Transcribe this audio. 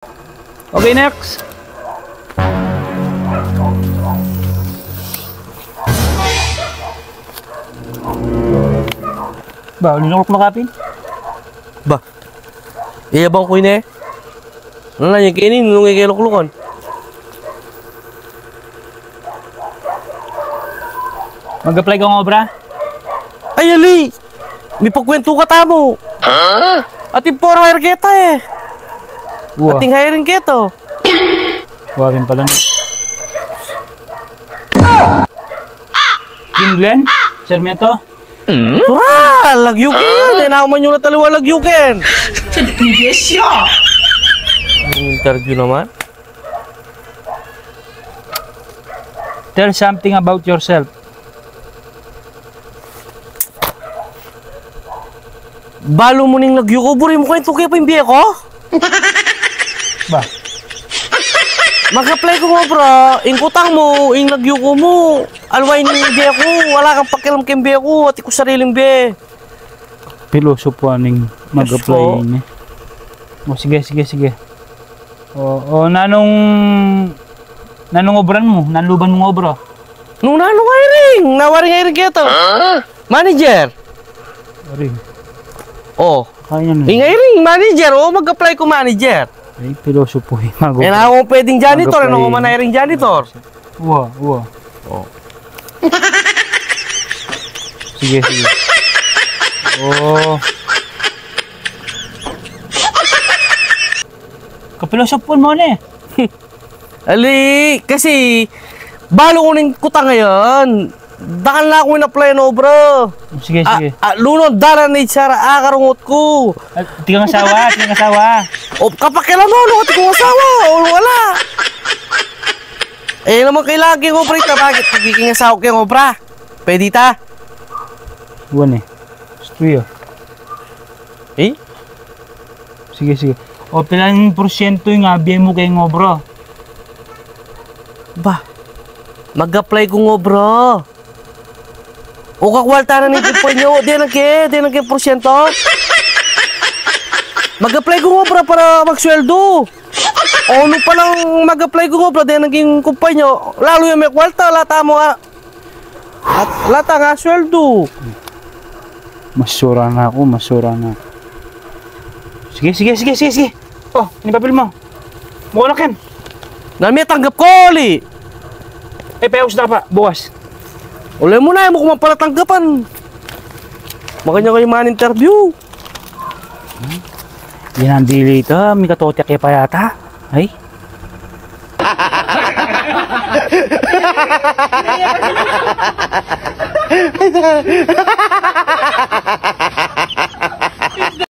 Okay, next. Ba, linulok mo kapin? Ba? Iyabang ko yun eh. Ano lang yung kainin, nung ikilok-lukon. Mag-apply ka ng obra? Ay, ali! May pagkwento ka tamo. Huh? Ating for hire kita eh. Uwa. Ating hiring kita. Huwagin pala. Kim Glenn? Sarmiento? Tura! Lagyukin! Inaman nyo na taliwa lagyukin! Ang interview naman? Tell something about yourself. Balo mo ning nagyuko, buri mo kwento kaya pa yung biye ko? Ba? Mag-apply ko nga bro, ingkutang mo, ing nagyuko mo. Alway ni biye ko, wala kang pakialam kayong biye ko, ati ko sariling biye. Piloso po aning mag-apply niya. O sige. Nanong obran mo? Nanluban mo obra? Nung nanong hiring, nawaring hiring kita. Manager. Aring. Oh, Kaya na. hiring manager, mag-apply ko manager. Ay, piloso po eh. Eh na ako pwedeng janitor, ano ko man hiring janitor. Uwa. Oh. Sige. Oh. Kapiloso po mo na eh. Ali, kasi balo ko ng kuta ngayon. Dakal na ako in-apply no bro. Sige. Lunod, dala na itsara, karungot ko. Tigang asawa. O kapakailan mo, lunod kong asawa, o wala. Eh naman kailangan kong obra ito, bakit pagiging asawa kong obra? Pwede ta? Buwan eh. Stuyo. Eh? Sige. O pilang porsyento yung abiyay mo kay ngobro? Ba, mag-apply ko ngobro. O kakwalta na nito po nyo, di naging porsyento. Mag-apply ko ngobro para magsweldo. O ano pa lang mag-apply ko ngobro, di naging kumpay nyo. Lalo yung may kwalta, lata mo nga. At lata nga sweldo. Masura na ako. Sige. Oh, inipapil mo. Mukha na ken. Nami tanggap ko, Oli. Eh, payos na pa, bukas. Uli mo na, mo kung mapalatanggapan. Makanya kayo man interview. Yan ang dili ito. May katotek kaya pa yata. Ay.